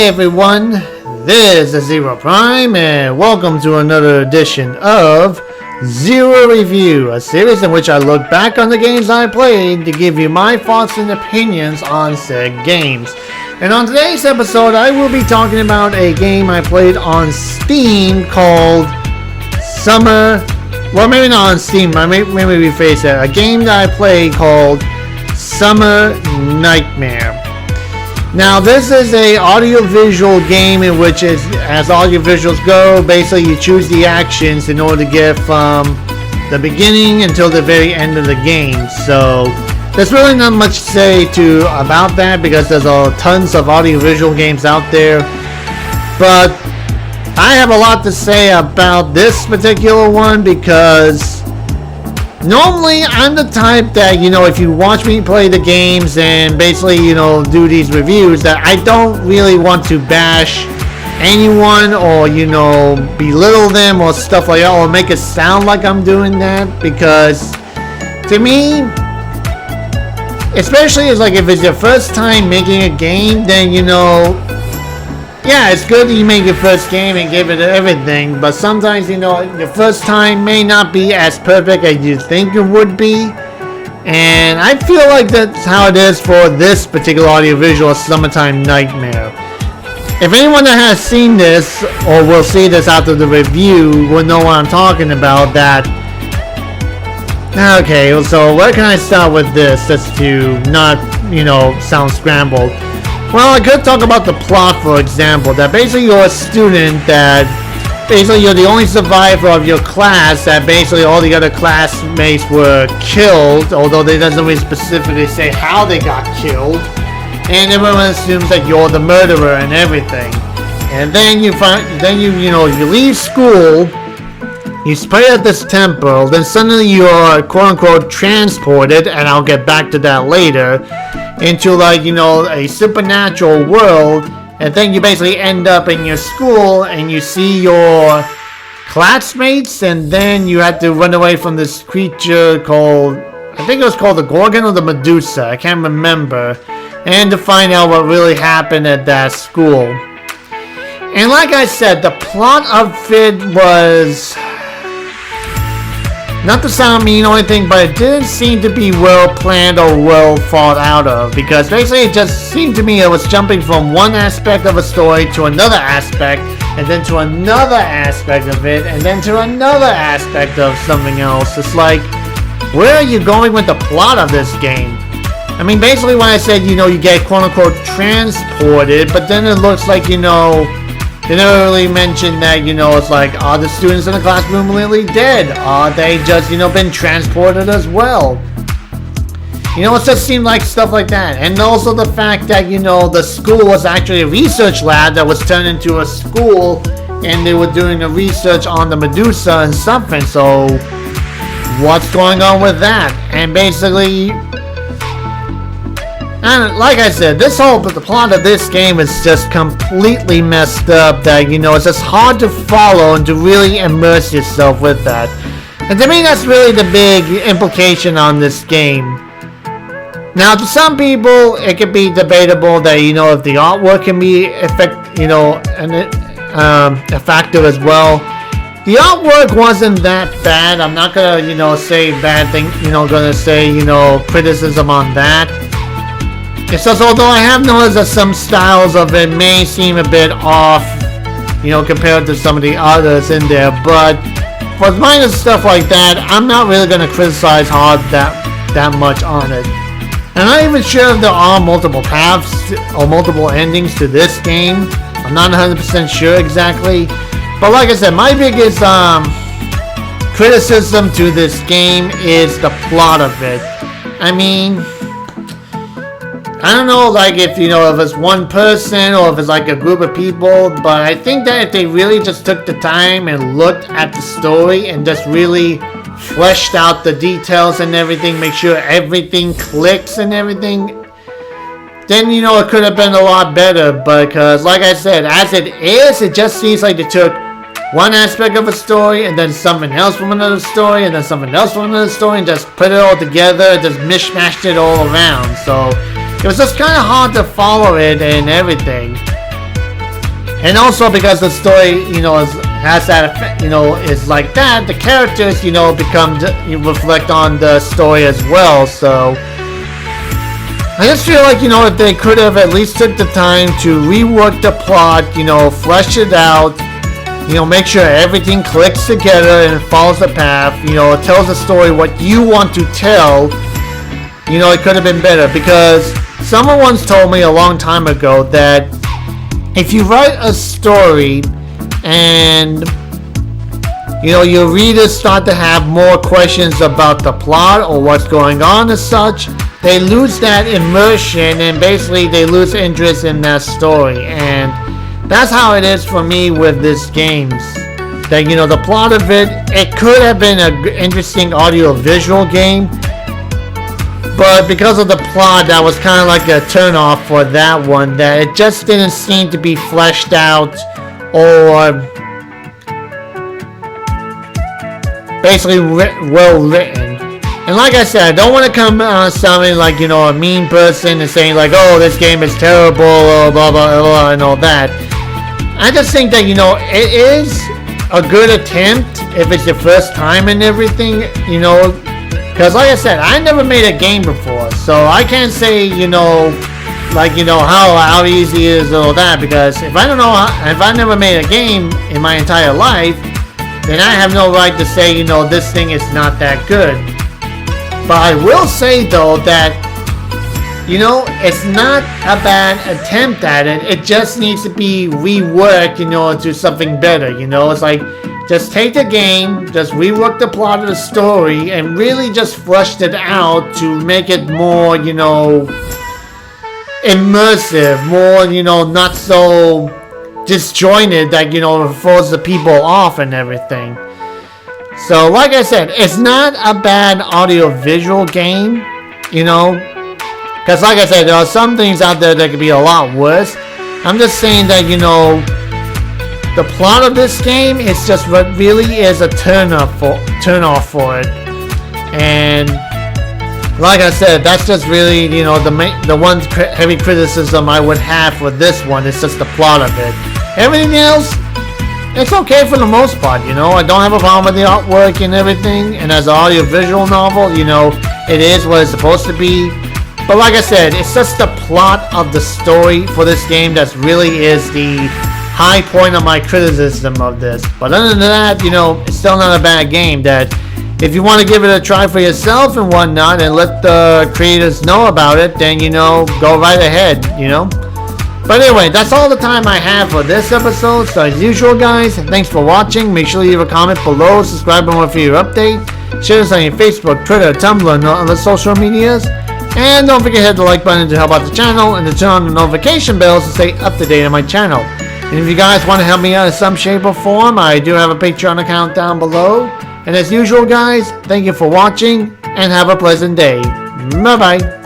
Hey everyone, this is Zero Prime and welcome to another edition of Zero Review, a series in which I look back on the games I played to give you my thoughts and opinions on said games. And on today's episode, I will be talking about a game I played on Steam called maybe not on Steam, maybe rephrase it, a game that I played called Summer Nightmare. Now this is a audio-visual game in which, as audio-visuals go, basically you choose the actions in order to get from the beginning until the very end of the game. So there's really not much to say about that because there's tons of audio-visual games out there. But I have a lot to say about this particular one because normally, I'm the type that, if you watch me play the games and basically, do these reviews, that I don't really want to bash anyone or, belittle them or stuff like that, or make it sound like I'm doing that, because to me, especially if it's your first time making a game, then, yeah, it's good that you make your first game and give it everything, but sometimes, your first time may not be as perfect as you think it would be, and I feel like that's how it is for this particular audiovisual Summertime Nightmare. If anyone that has seen this, or will see this after the review, will know what I'm talking about, that... Okay, so where can I start with this, just to not, sound scrambled? Well, I could talk about the plot, for example, that basically you're a student that basically you're the only survivor of your class, that basically all the other classmates were killed, although they doesn't really specifically say how they got killed, and everyone assumes that you're the murderer and everything. And then you leave school, you pray at this temple, then suddenly you're quote-unquote transported, and I'll get back to that later, into a supernatural world, and then you basically end up in your school and you see your classmates, and then you had to run away from this creature called, I think it was called the Gorgon or the Medusa, I can't remember, and to find out what really happened at that school. And like I said, the plot of it was, not to sound mean or anything, but it didn't seem to be well planned or well thought out of, because basically it just seemed to me it was jumping from one aspect of a story to another aspect, and then to another aspect of it, and then to another aspect of something else. It's like, where are you going with the plot of this game? I mean, basically when I said, you get quote-unquote transported, but then it looks like, they never really mentioned that, it's like, are the students in the classroom really dead? Are they just, been transported as well? It just seemed like stuff like that. And also the fact that, the school was actually a research lab that was turned into a school, and they were doing a research on the Medusa and something, so what's going on with that? And basically, and like I said, the plot of this game is just completely messed up, that, it's just hard to follow and to really immerse yourself with that. And to me, that's really the big implication on this game. Now, to some people, it could be debatable that, if the artwork can be a factor as well. The artwork wasn't that bad. I'm not gonna, say bad thing, gonna say, criticism on that. It's just, although I have noticed that some styles of it may seem a bit off, compared to some of the others in there, but for minor stuff like that, I'm not really going to criticize hard that much on it. And I'm not even sure if there are multiple paths or multiple endings to this game. I'm not 100% sure exactly, but like I said, my biggest criticism to this game is the plot of it. I mean, I don't know, if it's one person or if it's a group of people, but I think that if they really just took the time and looked at the story and just really fleshed out the details and everything, make sure everything clicks and everything, then, it could have been a lot better, because, like I said, as it is, it just seems like they took one aspect of a story and then something else from another story and then something else from another story and just put it all together, just mishmashed it all around, so it was just kind of hard to follow it and everything. And also because the story, has that effect, is like that, the characters, become, reflect on the story as well. So I just feel like, if they could have at least took the time to rework the plot, flesh it out, make sure everything clicks together and follows the path, tells the story what you want to tell, it could have been better. Because someone once told me a long time ago that if you write a story and your readers start to have more questions about the plot or what's going on as such, they lose that immersion and basically they lose interest in that story. And that's how it is for me with this games. That the plot of it could have been an interesting audio-visual game, but because of the plot, that was kind of like a turn-off for that one. That it just didn't seem to be fleshed out or basically well written. And like I said, I don't want to come sounding like, a mean person and saying like, oh, this game is terrible, blah, blah, blah, and all that. I just think that, it is a good attempt if it's your first time and everything, because like I said, I never made a game before, so I can't say, how easy it is and all that, because if I never made a game in my entire life, then I have no right to say, this thing is not that good. But I will say though that, it's not a bad attempt at it. It just needs to be reworked, into something better. It's like, just take the game, just rework the plot of the story, and really just flesh it out to make it more, immersive, more, not so disjointed that, throws the people off and everything. So, like I said, it's not a bad audio-visual game, because like I said, there are some things out there that could be a lot worse. I'm just saying that, the plot of this game is just what really is a turn off for it. And like I said, that's just really, the one heavy criticism I would have for this one is just the plot of it. Everything else, it's okay for the most part, I don't have a problem with the artwork and everything, and as an audio-visual novel, it is what it's supposed to be. But like I said, it's just the plot of the story for this game that really is the high point of my criticism of this. But other than that, it's still not a bad game. That if you want to give it a try for yourself and whatnot, and let the creators know about it, then go right ahead, But anyway, that's all the time I have for this episode. So as usual, guys, thanks for watching. Make sure you leave a comment below, subscribe for your update, share this on your Facebook, Twitter, Tumblr, and other social medias. And don't forget to hit the like button to help out the channel, and to turn on the notification bells to stay up to date on my channel. And if you guys want to help me out in some shape or form, I do have a Patreon account down below. And as usual, guys, thank you for watching, and have a pleasant day. Bye-bye.